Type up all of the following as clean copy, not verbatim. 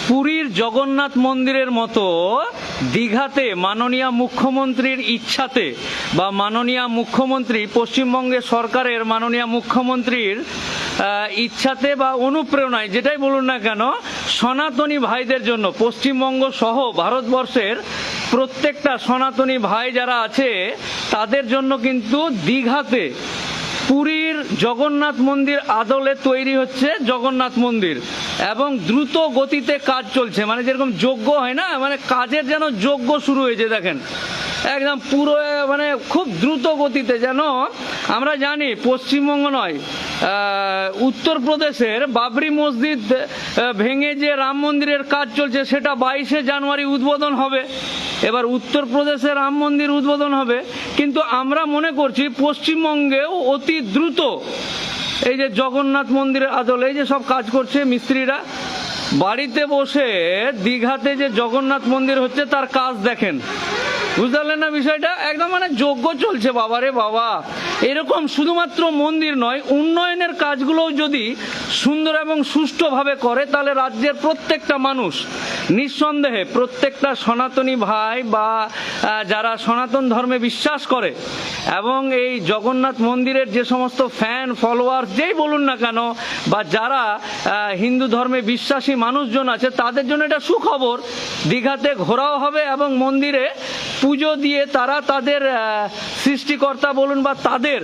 পুরীর জগন্নাথ মন্দিরের মতো দীঘাতে মাননীয় মুখ্যমন্ত্রীর ইচ্ছাতে বা মাননীয় মুখ্যমন্ত্রী পশ্চিমবঙ্গের সরকারের মাননীয় মুখ্যমন্ত্রীর ইচ্ছাতে বা অনুপ্রেরণায় যেটাই বলুন না কেন, সনাতনী ভাইদের জন্য পশ্চিমবঙ্গ সহ ভারতবর্ষের প্রত্যেকটা সনাতনী ভাই যারা আছে তাদের জন্য কিন্তু দীঘাতে পুরীর জগন্নাথ মন্দির আদলে তৈরি হচ্ছে জগন্নাথ মন্দির এবং দ্রুত গতিতে কাজ চলছে। মানে যেরকম যজ্ঞ হয় না, মানে কাজের যেন যজ্ঞ শুরু হয়েছে। দেখেন একদম পুরো মানে খুব দ্রুত গতিতে, যেন আমরা জানি পশ্চিমবঙ্গ নয় উত্তরপ্রদেশের বাবরি মসজিদ ভেঙে যে রাম মন্দিরের কাজ চলছে সেটা 22শে জানুয়ারি উদ্বোধন হবে। এবার উত্তরপ্রদেশে রাম মন্দির উদ্বোধন হবে, কিন্তু আমরা মনে করছি পশ্চিমবঙ্গেও অতি দ্রুত এই যে জগন্নাথ মন্দিরের আদলে এই যে সব কাজ করছে মিস্ত্রিরা, বাড়িতে বসে দীঘাতে যে জগন্নাথ মন্দির হচ্ছে তার কাজ দেখেন। বুঝতে পারলেন না বিষয়টা? একদম মানে যজ্ঞ চলছে বাবারে বাবা। এরকম শুধুমাত্র মন্দির নয়, উন্নয়নের কাজগুলোও যদি সুন্দর এবং সুষ্ঠুভাবে করে তাহলে রাজ্যের প্রত্যেকটা মানুষ নিঃসন্দেহে প্রত্যেকটা সনাতনী ভাই বা যারা সনাতন ধর্মে বিশ্বাস করে এবং এই জগন্নাথ মন্দিরের যে সমস্ত ফ্যান ফলোয়ার যেই বলুন না কেন বা যারা হিন্দু ধর্মে বিশ্বাসী মানুষজন আছে তাদের জন্য এটা সুখবর। দীঘাতে ঘোরাও হবে এবং মন্দিরে পুজো দিয়ে তারা তাদের সৃষ্টিকর্তা বলুন বা তাদের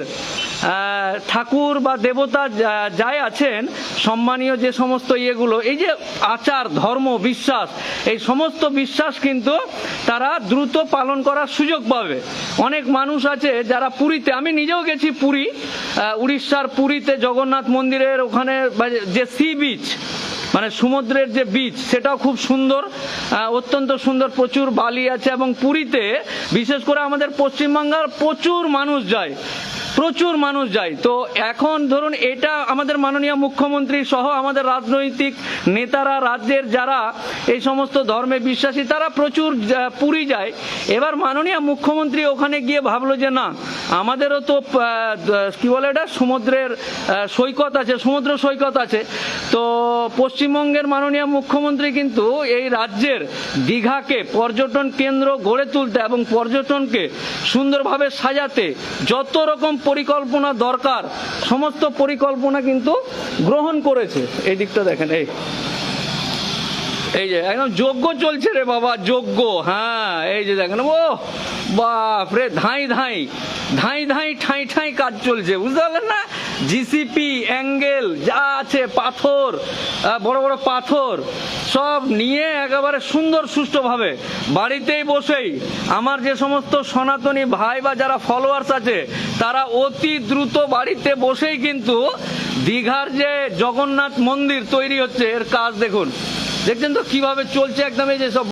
ঠাকুর বা দেবতা যাই আছেন সম্মানীয় যে সমস্ত ইয়েগুলো, এই যে আচার ধর্ম বিশ্বাস, এই সমস্ত বিশ্বাস কিন্তু তারা দ্রুত পালন করার সুযোগ পাবে। অনেক মানুষ আছে যারা পুরীতে, আমি নিজেও গেছি পুরী, উড়িষ্যার পুরীতে জগন্নাথ মন্দিরের ওখানে যে সি বিচ মানে সমুদ্রের যে বিচ সেটাও খুব সুন্দর, অত্যন্ত সুন্দর, প্রচুর বালি আছে এবং পুরীতে বিশেষ করে আমাদের পশ্চিমবাংলার প্রচুর মানুষ যায়। তো এখন ধরুন এটা আমাদের মাননীয় মুখ্যমন্ত্রী সহ আমাদের রাজনৈতিক নেতারা রাজ্যের যারা এই সমস্ত ধর্মে বিশ্বাসী তারা প্রচুর পুরী যায়। এবার মাননীয় মুখ্যমন্ত্রী ওখানে গিয়ে ভাবলো যে না, আমাদেরও তো কি বলে এটা সমুদ্রের সৈকত আছে, সমুদ্র সৈকত আছে। তো পশ্চিমবঙ্গের মাননীয় মুখ্যমন্ত্রী কিন্তু এই রাজ্যের দীঘাকে পর্যটন কেন্দ্র গড়ে তুলতে এবং পর্যটনকে সুন্দরভাবে সাজাতে যত রকম পরিকল্পনা দরকার সমস্ত পরিকল্পনা কিন্তু গ্রহণ করেছে। এই দিকটা দেখেন, এই যে একদম যজ্ঞ চলছে রে বাবা, যজ্ঞ। হ্যাঁ এই যে দেখেন, ও বাপ রে, ধাই ঠাই ঠাই কাজ চলছে। বুঝতে পারলেন না? জিসিপি অ্যাঙ্গেল যা আছে, পাথর, বড় বড় পাথর সব নিয়ে একেবারে সুন্দর সুষ্ঠুভাবে বাড়িতেই বসেই আমার যে সমস্ত সনাতনী ভাই বা যারা ফলোয়ার্স আছে তারা অতি দ্রুত বাড়িতে বসেই কিন্তু দীঘার যে জগন্নাথ মন্দির তৈরি হচ্ছে এর কাজ দেখুন, দেখছেন তো কিভাবে চলছে একদম। এই যে সব